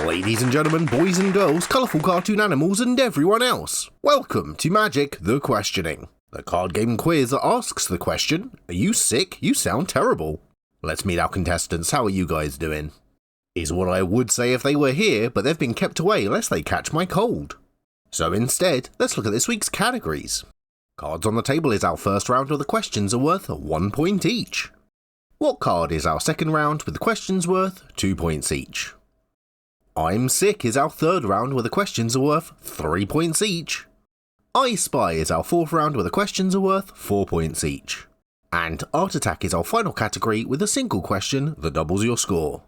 Ladies and gentlemen, boys and girls, colourful cartoon animals and everyone else, welcome to Magic the Questioning, the card game quiz that asks the question, are you sick? You sound terrible. Let's meet our contestants, how are you guys doing? Is what I would say if they were here, but they've been kept away lest they catch my cold. So instead, let's look at this week's categories. Cards on the table is our first round where the questions are worth 1 point each. What card is our second round with the questions worth 2 points each? I'm Sick is our third round where the questions are worth 3 points each. I Spy is our fourth round where the questions are worth 4 points each. And Art Attack is our final category with a single question that doubles your score.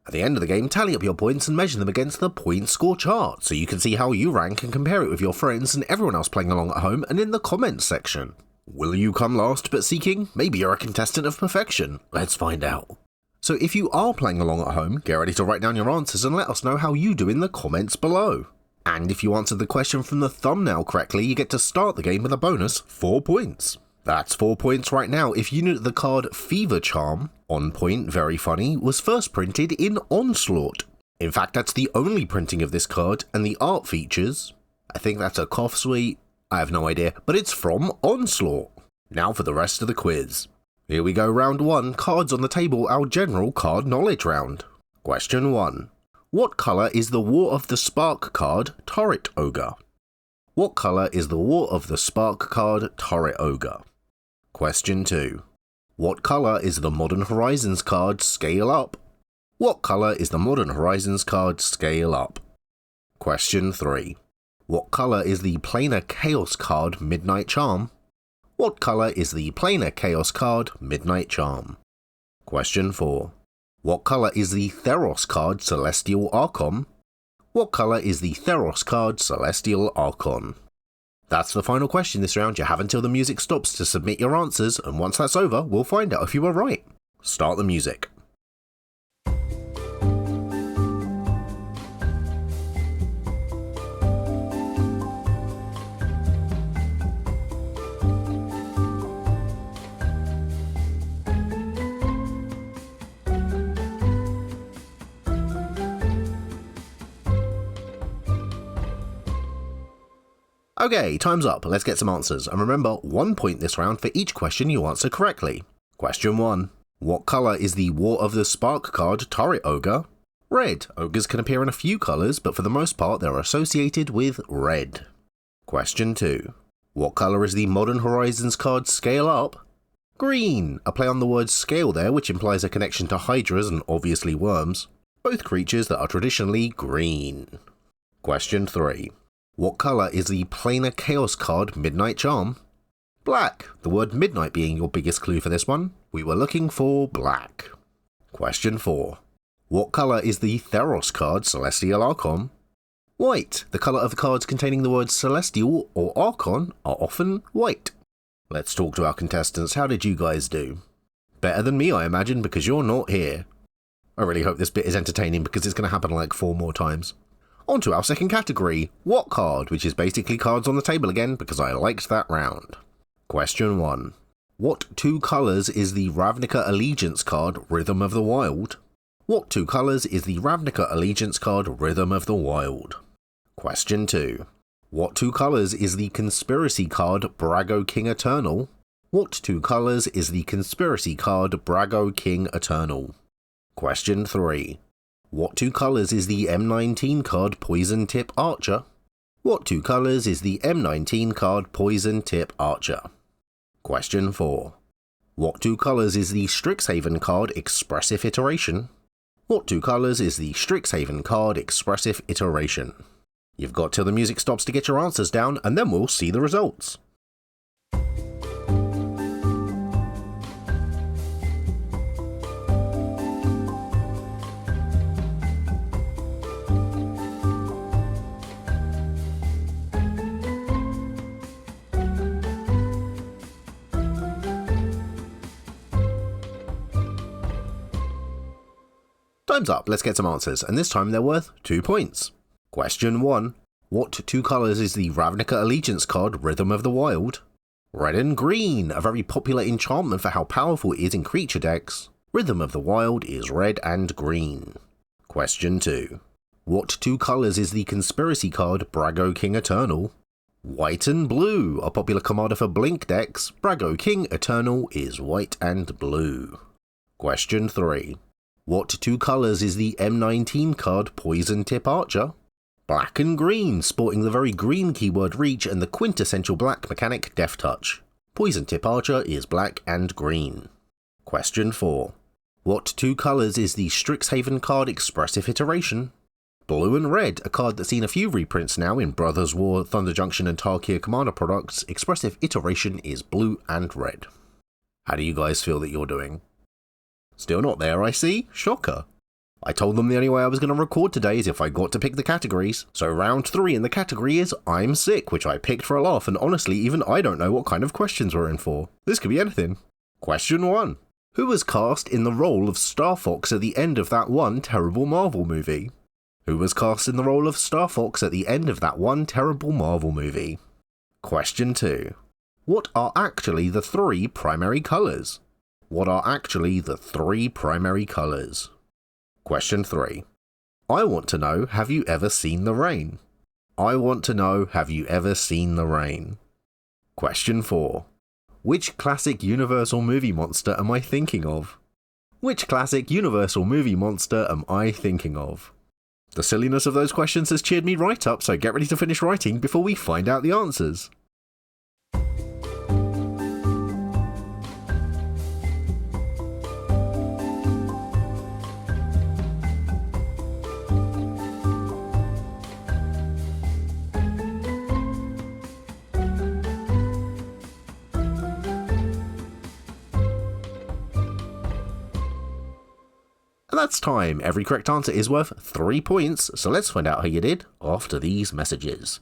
At the end of the game, tally up your points and measure them against the point score chart so you can see how you rank and compare it with your friends and everyone else playing along at home and in the comments section. Will you come last but seeking? Maybe you're a contestant of perfection. Let's find out. So if you are playing along at home, get ready to write down your answers and let us know how you do in the comments below. And if you answered the question from the thumbnail correctly, you get to start the game with a bonus 4 points. That's 4 points right now if you knew that the card Fever Charm, on point, very funny, was first printed in Onslaught. In fact, that's the only printing of this card, and the art features, I think that's a cough sweet, I have no idea, but it's from Onslaught. Now for the rest of the quiz. Here we go, round 1, cards on the table, our general card knowledge round. Question 1. What colour is the War of the Spark card, Turret Ogre? What colour is the War of the Spark card, Turret Ogre? Question 2. What colour is the Modern Horizons card, Scale Up? What colour is the Modern Horizons card, Scale Up? Question 3. What colour is the Planar Chaos card, Midnight Charm? What colour is the Planar Chaos card, Midnight Charm? Question 4. What colour is the Theros card, Celestial Archon? What colour is the Theros card, Celestial Archon? That's the final question this round. You have until the music stops to submit your answers, and once that's over, we'll find out if you were right. Start the music. Okay, time's up, let's get some answers, and remember, 1 point this round for each question you answer correctly. Question 1. What colour is the War of the Spark card, Turret Ogre? Red. Ogres can appear in a few colours, but for the most part they're associated with red. Question 2. What colour is the Modern Horizons card, Scale Up? Green. A play on the word scale there, which implies a connection to hydras and obviously worms, both creatures that are traditionally green. Question 3. What colour is the Planar Chaos card, Midnight Charm? Black. The word midnight being your biggest clue for this one. We were looking for black. Question 4. What colour is the Theros card, Celestial Archon? White. The colour of the cards containing the words Celestial or Archon are often white. Let's talk to our contestants. How did you guys do? Better than me, I imagine, because you're not here. I really hope this bit is entertaining because it's going to happen like 4 more times. On to our second category, What card, which is basically cards on the table again because I liked that round. Question 1. What 2 colours is the Ravnica Allegiance card, Rhythm of the Wild? What 2 colours is the Ravnica Allegiance card, Rhythm of the Wild? Question 2. What 2 colours is the Conspiracy card, Brago King Eternal? What 2 colours is the Conspiracy card, Brago King Eternal? Question 3. What 2 colours is the M19 card, Poison Tip Archer? What 2 colours is the M19 card, Poison Tip Archer? Question 4. What 2 colours is the Strixhaven card, Expressive Iteration? What 2 colours is the Strixhaven card, Expressive Iteration? You've got till the music stops to get your answers down, and then we'll see the results. Time's up, let's get some answers, and this time they're worth 2 points. Question 1. What 2 colours is the Ravnica Allegiance card, Rhythm of the Wild? Red and green, a very popular enchantment for how powerful it is in creature decks. Rhythm of the Wild is red and green. Question 2. What two colours is the conspiracy card Brago King Eternal? White and blue. A popular commander for Blink decks, Brago King Eternal is white and blue. Question 3. What two colours is the M19 card Poison Tip Archer? Black and green, sporting the very green keyword reach and the quintessential black mechanic Death Touch. Poison Tip Archer is black and green. Question 4. What two colours is the Strixhaven card Expressive Iteration? Blue and red, a card that's seen a few reprints now in Brothers War, Thunder Junction and Tarkir Commander products. Expressive Iteration is blue and red. How do you guys feel that you're doing? Still not there, I see. Shocker. I told them the only way I was going to record today is if I got to pick the categories. So round 3 in the category is I'm Sick, which I picked for a laugh, and honestly even I don't know what kind of questions we're in for. This could be anything. Question 1. Who was cast in the role of Star Fox at the end of that one terrible Marvel movie? Who was cast in the role of Star Fox at the end of that one terrible Marvel movie? Question 2. What are actually the 3 primary colours? What are actually the 3 primary colours? Question 3. I want to know, have you ever seen the rain? I want to know, have you ever seen the rain? Question 4. Which classic Universal movie monster am I thinking of? Which classic Universal movie monster am I thinking of? The silliness of those questions has cheered me right up, so get ready to finish writing before we find out the answers. And that's time. Every correct answer is worth 3 points, so let's find out how you did after these messages.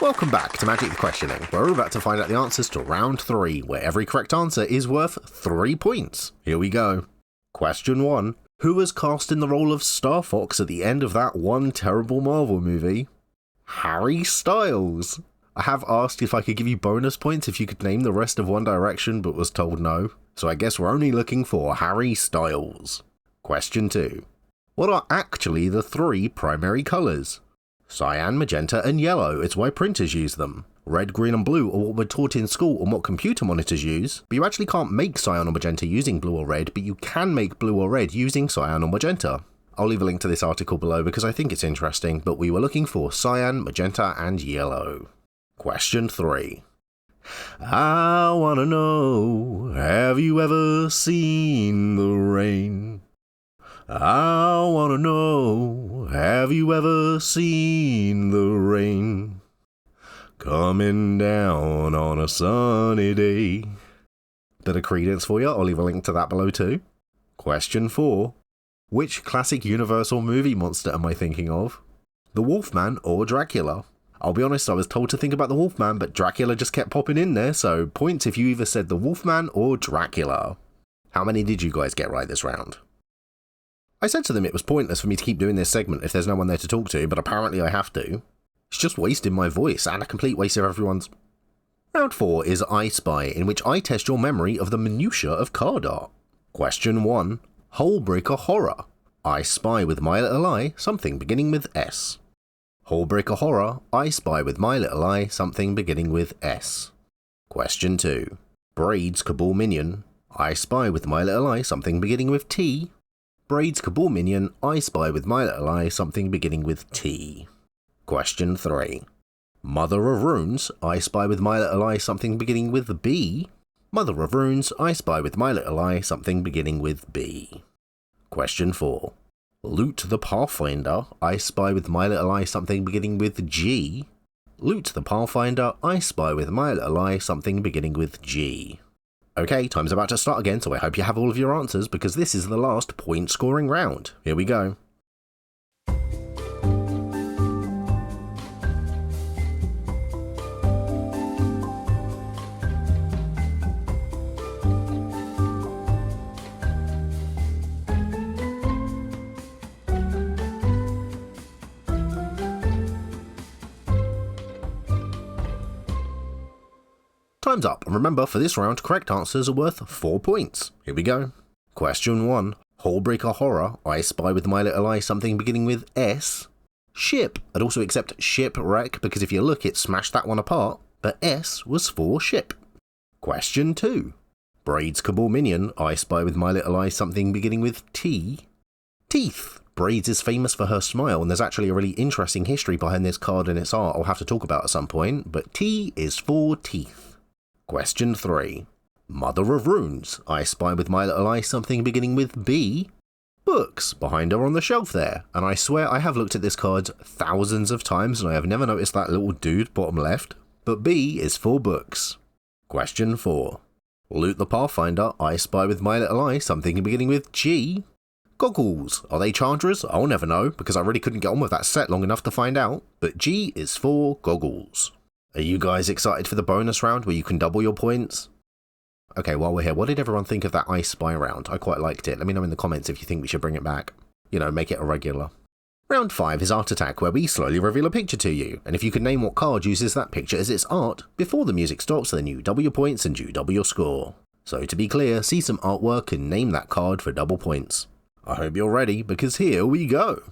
Welcome back to Magic the Questioning, where we're about to find out the answers to round 3, where every correct answer is worth 3 points. Here we go. Question 1. Who was cast in the role of Star Fox at the end of that one terrible Marvel movie? Harry Styles. I have asked if I could give you bonus points if you could name the rest of One Direction, but was told no. So I guess we're only looking for Harry Styles. Question 2. What are actually the 3 primary colours? Cyan, magenta and yellow. It's why printers use them. Red, green and blue are what we're taught in school and what computer monitors use, but you actually can't make cyan or magenta using blue or red, but you can make blue or red using cyan or magenta. I'll leave a link to this article below because I think it's interesting, but we were looking for cyan, magenta and yellow. Question 3. I wanna know, have you ever seen the rain? I wanna know, have you ever seen the rain? Coming down on a sunny day. Bit of credence for you, I'll leave a link to that below too. Question 4. Which classic Universal movie monster am I thinking of? The Wolfman or Dracula? I'll be honest, I was told to think about the Wolfman, but Dracula just kept popping in there, so points if you either said the Wolfman or Dracula. How many did you guys get right this round? I said to them it was pointless for me to keep doing this segment if there's no one there to talk to, but apparently I have to. It's just wasting my voice and a complete waste of everyone's. Round 4 is I Spy, in which I test your memory of the minutiae of card art. Question 1. Hullbreaker Horror. I spy with my little eye something beginning with S. Hullbreaker Horror. I spy with my little eye something beginning with S. Question 2. Braid's Cabal Minion. I spy with my little eye something beginning with T. Braid's Cabal Minion. I spy with my little eye something beginning with T. Question 3. Mother of Runes. I spy with my little eye something beginning with B. Mother of Runes. I spy with my little eye something beginning with B. Question 4. Loot the Pathfinder. I spy with my little eye something beginning with G. Loot the Pathfinder. I spy with my little eye something beginning with G. Okay, time's about to start again, so I hope you have all of your answers because this is the last point scoring round. Here we go. Time's up, and remember, for this round, correct answers are worth 4 points. Here we go. Question 1. Hullbreaker Horror, I Spy with My Little Eye something beginning with S. Ship. I'd also accept shipwreck, because if you look, it smashed that one apart, but S was for ship. Question 2. Braid's Cabal Minion, I Spy with My Little Eye something beginning with T. Teeth. Braids is famous for her smile, and there's actually a really interesting history behind this card and its art I'll have to talk about at some point, but T is for teeth. Question 3. Mother of Runes, I Spy with My Little Eye something beginning with B. Books, behind her on the shelf there, and I swear I have looked at this card thousands of times and I have never noticed that little dude bottom left, but B is for books. Question 4. Loot the Pathfinder, I Spy with My Little Eye something beginning with G. Goggles. Are they Chandra's? I'll never know, because I really couldn't get on with that set long enough to find out, but G is for goggles. Are you guys excited for the bonus round where you can double your points? Okay, while we're here, what did everyone think of that I Spy round? I quite liked it. Let me know in the comments if you think we should bring it back. You know, make it a regular. Round 5 is Art Attack, where we slowly reveal a picture to you, and if you can name what card uses that picture as its art, before the music stops, then you double your points and you double your score. So to be clear, see some artwork and name that card for double points. I hope you're ready, because here we go!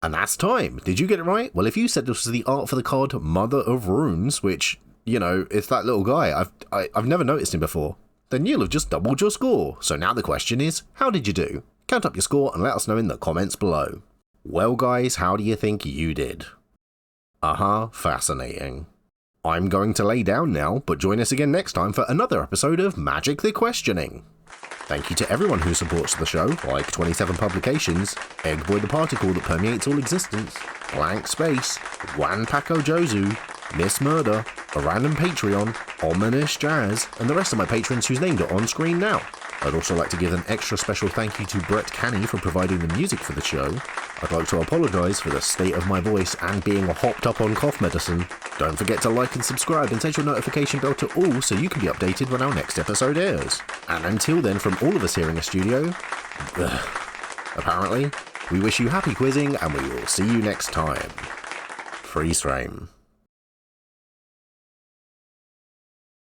And that's time. Did you get it right? Well, if you said this was the art for the card Mother of Runes, which, you know, it's that little guy, I've never noticed him before, then you'll have just doubled your score. So now the question is, how did you do? Count up your score and let us know in the comments below. Well guys, how do you think you did? Fascinating. I'm going to lay down now, but join us again next time for another episode of Magic the Questioning. Thank you to everyone who supports the show, like 27 Publications, Eggboy the Particle that permeates all existence, Blank Space, Juan Paco Jozu, Miss Murder, a random Patreon, Ominous Jazz, and the rest of my patrons whose names are on screen now. I'd also like to give an extra special thank you to Brett Canny for providing the music for the show. I'd like to apologise for the state of my voice and being hopped up on cough medicine. Don't forget to like and subscribe and set your notification bell to all so you can be updated when our next episode airs. And until then, from all of us here in the studio, apparently, we wish you happy quizzing and we will see you next time. Freeze frame.